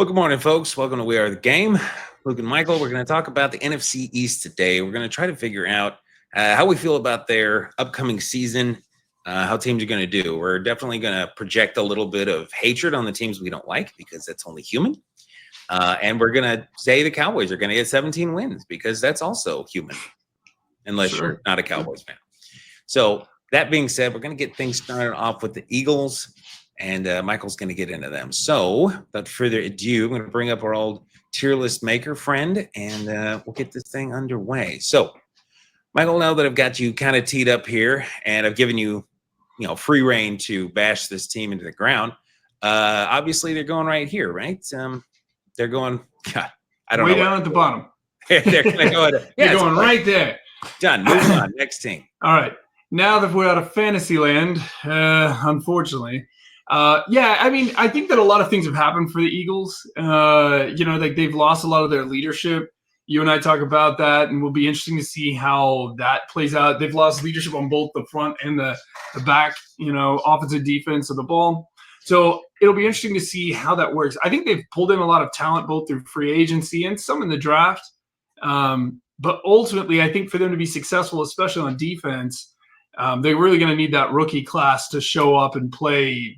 Well, good morning, folks. Welcome to We Are the Game. Luke and Michael, we're going to talk about the NFC East today. We're going to try to figure out how we feel about their upcoming season, how teams are going to do. We're definitely going to project a little bit of hatred on the teams we don't like because that's only human. And we're going to say the Cowboys are going to get 17 wins because that's also human, unless you're not a Cowboys fan. So that being said, we're going to get things started off with the Eagles. And Michael's going to get into them. So without further ado, I'm going to bring up our old tier list maker friend, and we'll get this thing underway. So, Michael, now that I've got you kind of teed up here, and I've given you, free reign to bash this team into the ground, obviously they're going right here, right? They're going, God, I don't know. Way down at the bottom. They're going to go. They're going right there. Done. Moving on. Next team. All right. Now that we're out of fantasy land, unfortunately. I think that a lot of things have happened for the Eagles. They've lost a lot of their leadership. You and I talk about that, and will be interesting to see how that plays out. They've lost leadership on both the front and the back, offensive defense of the ball. So it'll be interesting to see how that works. I think they've pulled in a lot of talent, both through free agency and some in the draft. But ultimately, I think for them to be successful, especially on defense, they're really going to need that rookie class to show up and play,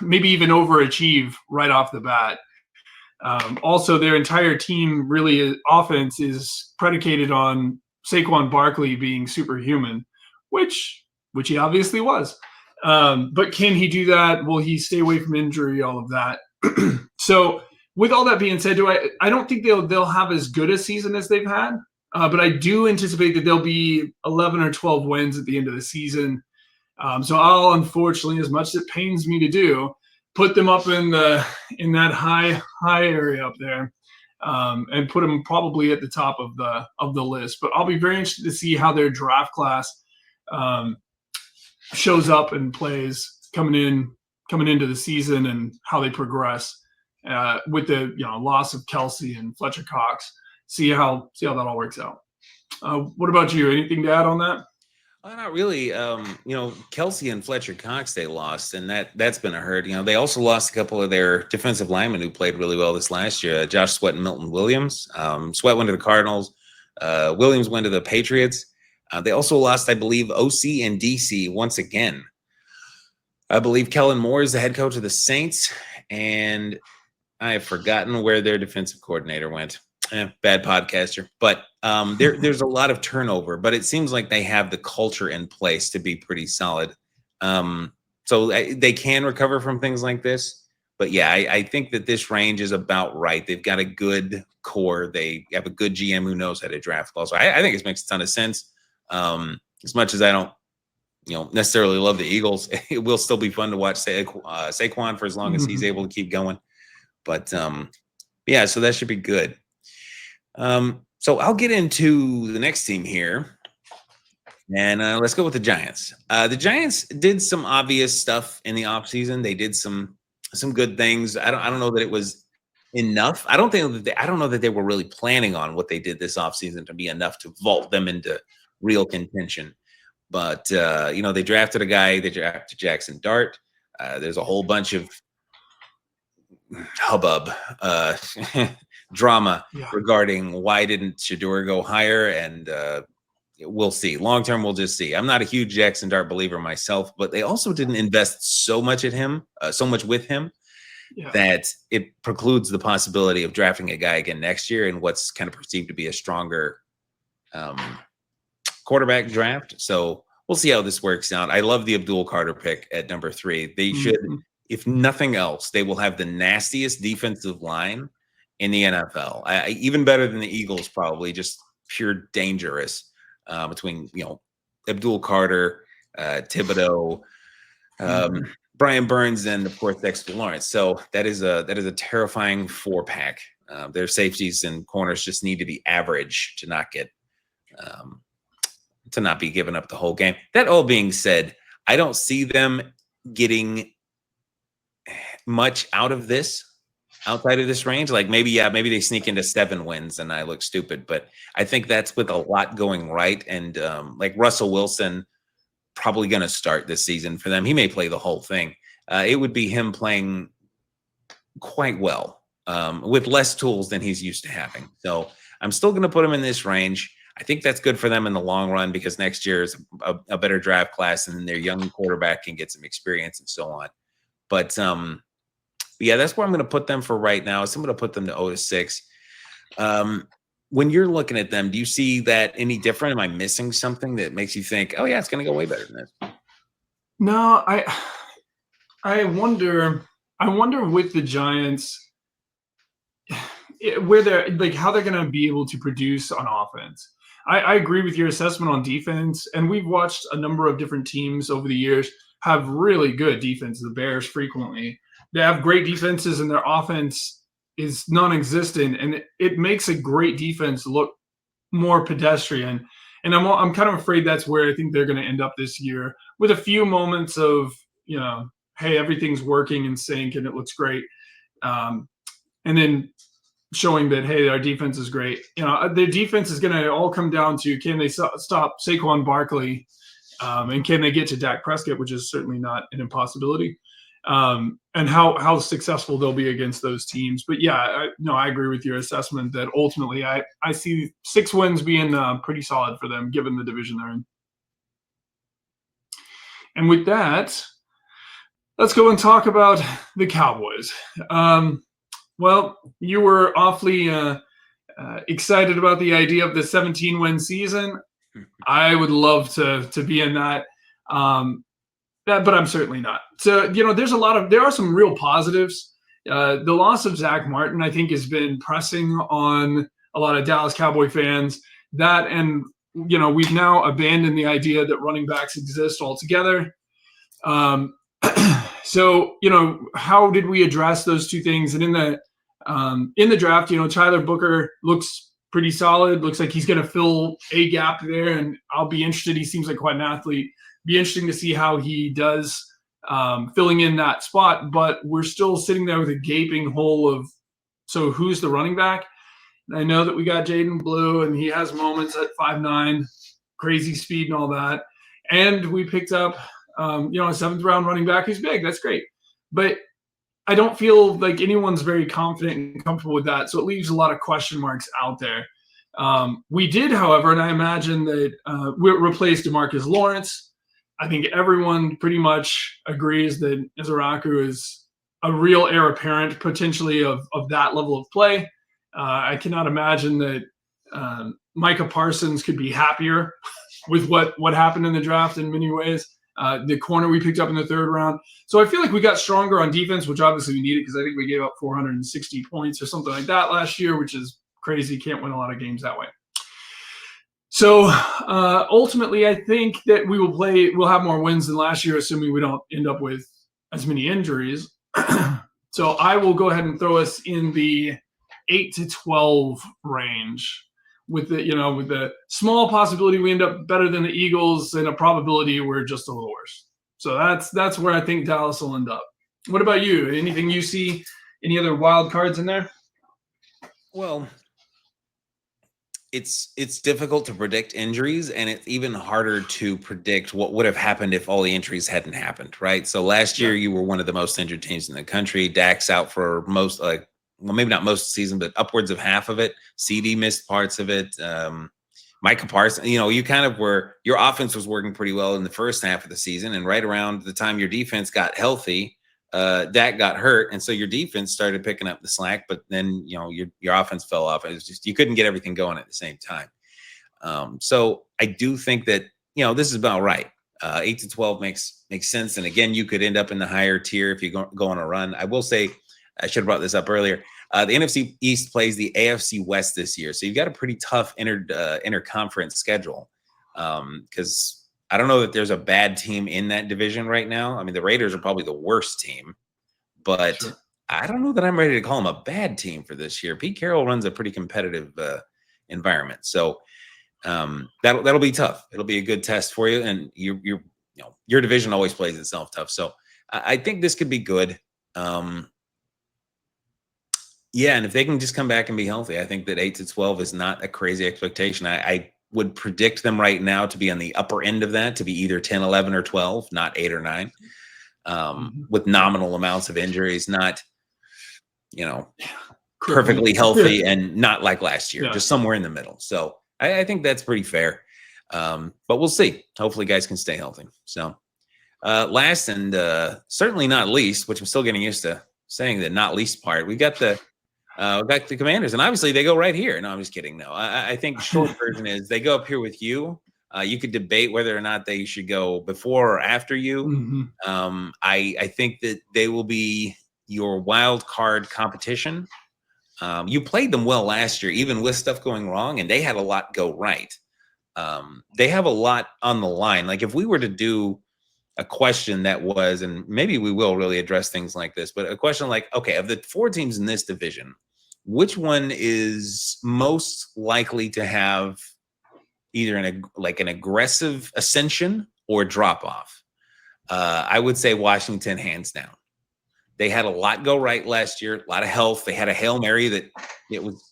maybe even overachieve right off the bat. Also, their entire team offense is predicated on Saquon Barkley being superhuman, which he obviously was. But can he do that? Will he stay away from injury? All of that. So with all that being said, I don't think they'll have as good a season as they've had. But I do anticipate that there'll be 11 or 12 wins at the end of the season. So I'll, unfortunately, as much as it pains me to do, put them up in that high area up there, and put them probably at the top of the list. But I'll be very interested to see how their draft class shows up and plays coming into the season, and how they progress with the loss of Kelsey and Fletcher Cox. See how that all works out. What about you? Anything to add on that? Not really. Kelsey and Fletcher Cox, they lost, and that's been a hurt. They also lost a couple of their defensive linemen who played really well this last year, Josh Sweat and Milton Williams. Sweat went to the Cardinals. Williams went to the Patriots. They also lost, I believe, OC and DC once again. I believe Kellen Moore is the head coach of the Saints, and I have forgotten where their defensive coordinator went. Bad podcaster, but there's a lot of turnover, but it seems like they have the culture in place to be pretty solid. So they can recover from things like this. But yeah, I think that this range is about right. They've got a good core. They have a good GM who knows how to draft well. So I think it makes a ton of sense. As much as I don't, necessarily love the Eagles, it will still be fun to watch Saquon for as long as he's able to keep going. But yeah, so that should be good. So I'll get into the next team here, and let's go with the Giants. The Giants did some obvious stuff in the offseason. They did some good things. I don't know that it was enough. I don't know that they were really planning on what they did this offseason to be enough to vault them into real contention. But they drafted a guy. They drafted Jackson Dart. There's a whole bunch of hubbub. Drama regarding why didn't Shedeur go higher, and we'll see. Long term, we'll just see. I'm not a huge Jackson Dart believer myself, but they also didn't invest so much with him, that it precludes the possibility of drafting a guy again next year in what's kind of perceived to be a stronger quarterback draft. So we'll see how this works out. I love the Abdul Carter pick at number 3. They should, if nothing else, they will have the nastiest defensive line in the NFL, even better than the Eagles, probably, just pure dangerous between, Abdul Carter, Thibodeau, Brian Burns, and of course Dexter Lawrence. So that is a terrifying 4-pack. Their safeties and corners just need to be average to not get to not be giving up the whole game. That all being said, I don't see them getting much out of this. Outside of this range, like maybe they sneak into 7 wins and I look stupid, but I think that's with a lot going right. And like Russell Wilson probably going to start this season for them. He may play the whole thing. It would be him playing quite well with less tools than he's used to having. So I'm still going to put him in this range. I think that's good for them in the long run because next year is a better draft class and their young quarterback can get some experience and so on. But yeah, that's where I'm going to put them for right now. So I'm going to put them to 0-6. When you're looking at them, do you see that any different? Am I missing something that makes you think, oh yeah, it's going to go way better than this? No, I wonder with the Giants where they're like how they're going to be able to produce on offense. I agree with your assessment on defense, and we've watched a number of different teams over the years have really good defense. The Bears frequently they have great defenses, and their offense is non-existent, and it makes a great defense look more pedestrian. And I'm kind of afraid that's where I think they're going to end up this year with a few moments of hey, everything's working in sync and it looks great, and then showing that hey, our defense is great. Their defense is going to all come down to can they stop Saquon Barkley, and can they get to Dak Prescott, which is certainly not an impossibility, and how successful they'll be against those teams. But yeah, I agree with your assessment that ultimately I see 6 wins being pretty solid for them given the division they're in. And with that, let's go and talk about the Cowboys. Well, you were awfully excited about the idea of the 17-win season. I would love to be in that, but I'm certainly not. So there are some real positives. The loss of Zach Martin, I think, has been pressing on a lot of Dallas Cowboy fans. That and we've now abandoned the idea that running backs exist altogether. So how did we address those two things? And in the draft, Tyler Booker looks pretty solid. Looks like he's going to fill a gap there, and I'll be interested. He seems like quite an athlete. Be interesting to see how he does filling in that spot. But we're still sitting there with a gaping hole of so who's the running back? And I know that we got Jaden Blue, and he has moments at 5'9", crazy speed and all that. And we picked up a 7th round running back who's big. That's great, but I don't feel like anyone's very confident and comfortable with that. So it leaves a lot of question marks out there. We did, however, and I imagine that we replaced DeMarcus Lawrence. I think everyone pretty much agrees that Izaraku is a real heir apparent, potentially of that level of play. I cannot imagine that Micah Parsons could be happier with what happened in the draft in many ways. The corner we picked up in the 3rd round. So I feel like we got stronger on defense, which obviously we needed because I think we gave up 460 points or something like that last year, which is crazy. Can't win a lot of games that way. So ultimately, I think that we'll have more wins than last year, assuming we don't end up with as many injuries. So I will go ahead and throw us in the 8-12 range with the small possibility we end up better than the Eagles and a probability we're just a little worse. So that's where I think Dallas will end up. What about you? Anything you see? Any other wild cards in there? Well, it's difficult to predict injuries, and it's even harder to predict what would have happened if all the injuries hadn't happened, right? So last year you were one of the most injured teams in the country. Dak's out for most, maybe not most of the season, but upwards of half of it. CD missed parts of it. Micah Parsons, you kind of your offense was working pretty well in the first half of the season, and right around the time your defense got healthy, Dak got hurt, and so your defense started picking up the slack. But then your offense fell off. It was just you couldn't get everything going at the same time. So I do think that this is about right. 8-12 makes sense, and again, you could end up in the higher tier if you go on a run. I will say, I should have brought this up earlier. The NFC East plays the AFC West this year, so you've got a pretty tough interconference schedule. Because I don't know that there's a bad team in that division right now. I mean, the Raiders are probably the worst team, but sure. I don't know that I'm ready to call them a bad team for this year. Pete Carroll runs a pretty competitive environment, so that'll be tough. It'll be a good test for you, and your division always plays itself tough. So I think this could be good. Yeah, and if they can just come back and be healthy, I think that 8-12 is not a crazy expectation. I would predict them right now to be on the upper end of that, to be either 10, 11, or 12, not 8 or 9, with nominal amounts of injuries. Not you know, Crippling. perfectly healthy and not like last year, Yeah. just somewhere in the middle. So I think that's pretty fair. But we'll see. Hopefully guys can stay healthy. So last and certainly not least, which I'm still getting used to saying the not least part, we got the Commanders, and obviously they go right here. No, I'm just kidding. No, I think the short version is they go up here with you. You could debate whether or not they should go before or after you. Mm-hmm. I think that they will be your wild card competition. You played them well last year, even with stuff going wrong, and they had a lot go right. They have a lot on the line. Like if we were to do a question that was, and maybe we will really address things like this, but a question like, okay, of the 4 teams in this division, which one is most likely to have either an aggressive ascension or drop off? I would say Washington, hands down. They had a lot go right last year, a lot of health. They had a Hail Mary that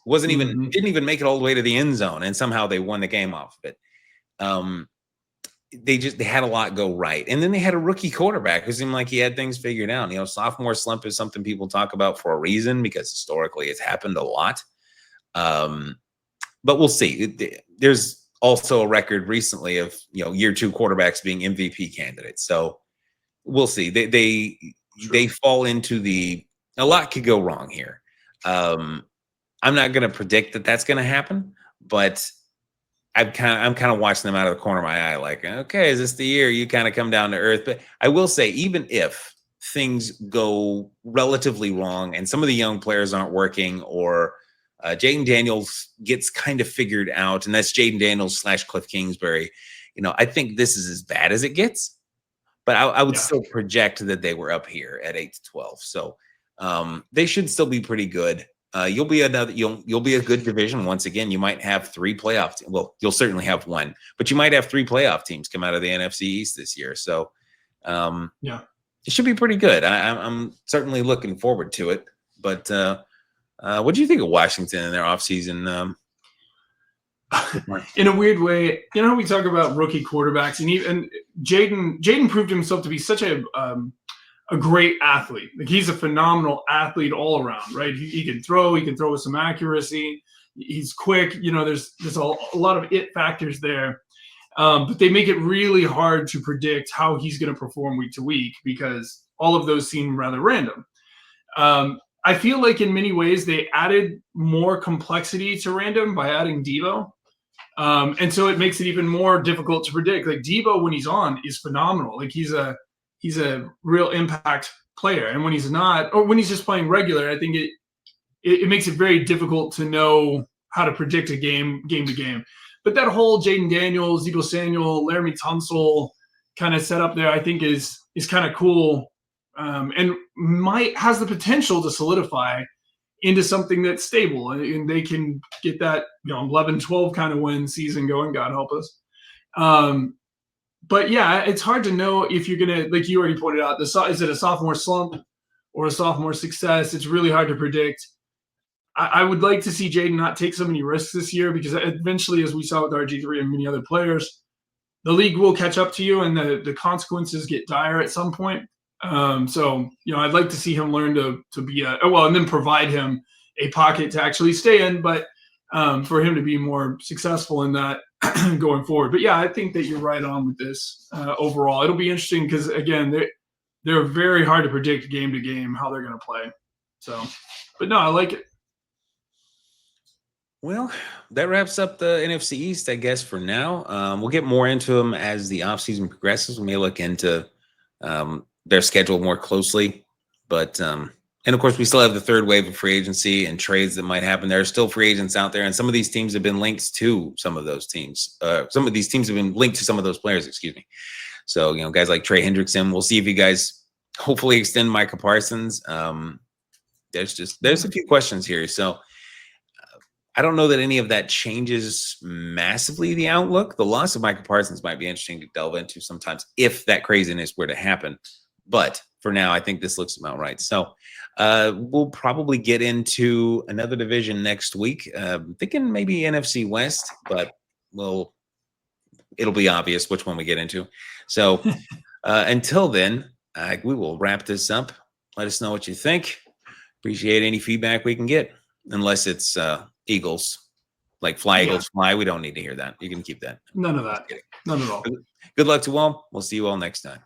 wasn't even Mm-hmm. didn't even make it all the way to the end zone, and somehow they won the game off of it. They had a lot go right. And then they had a rookie quarterback who seemed like he had things figured out. Sophomore slump is something people talk about for a reason, because historically it's happened a lot. But we'll see. There's also a record recently of, year 2 quarterbacks being MVP candidates. So we'll see. They fall into a lot could go wrong here. I'm not going to predict that that's going to happen, but I'm kind of watching them out of the corner of my eye, like, okay, is this the year you kind of come down to earth? But I will say, even if things go relatively wrong and some of the young players aren't working, or Jaden Daniels gets kind of figured out, and that's Jaden Daniels / Cliff Kingsbury, I think this is as bad as it gets. But I would still project that they were up here at 8-12. So they should still be pretty good. You'll be a good division. Once again, you might have 3 playoff teams. Well, you'll certainly have 1, but you might have 3 playoff teams come out of the NFC East this year. So it should be pretty good. I'm certainly looking forward to it. But what do you think of Washington in their offseason? In a weird way, we talk about rookie quarterbacks, and Jaden proved himself to be such a great athlete. Like, he's a phenomenal athlete all around, right? He can throw with some accuracy. He's quick. There's a lot of it factors there. But they make it really hard to predict how he's going to perform week to week, because all of those seem rather random. I feel like in many ways they added more complexity to random by adding Deebo. And so it makes it even more difficult to predict. Like, Deebo, when he's on, is phenomenal. Like, he's a real impact player. And when he's not, or when he's just playing regular, I think it makes it very difficult to know how to predict a game to game. But that whole Jaden Daniels, Deebo Samuel, Laramie Tunsil kind of setup there, I think is kind of cool, and has the potential to solidify into something that's stable, and they can get that 11-12 kind of win season going. God help us. But yeah, it's hard to know if you're gonna, like you already pointed out, is it a sophomore slump or a sophomore success? It's really hard to predict. I would like to see Jaden not take so many risks this year, because eventually, as we saw with RG3 and many other players, the league will catch up to you, and the consequences get dire at some point. So I'd like to see him learn to be and then provide him a pocket to actually stay in, but for him to be more successful in that going forward. But yeah, I think that you're right on with this. Overall, it'll be interesting, because again, they're very hard to predict game to game how they're going to play. So, but no, I like it. Well, that wraps up the NFC East, I guess, for now. We'll get more into them as the offseason progresses. We may look into their schedule more closely. But, and of course, we still have the third wave of free agency and trades that might happen. There are still free agents out there, and some of these teams have been linked to some of those teams. Some of these teams have been linked to some of those players, excuse me. So, guys like Trey Hendrickson, we'll see if you guys hopefully extend Micah Parsons. There's a few questions here. So, I don't know that any of that changes massively the outlook. The loss of Micah Parsons might be interesting to delve into sometimes if that craziness were to happen. But for now, I think this looks about right. So we'll probably get into another division next week. Thinking maybe NFC West, but it'll be obvious which one we get into. So until then, we will wrap this up. Let us know what you think. Appreciate any feedback we can get, unless it's Eagles, like fly Yeah. Eagles fly. We don't need to hear that. You can keep that. None of Just that. kidding. None at all. Good luck to all. We'll see you all next time.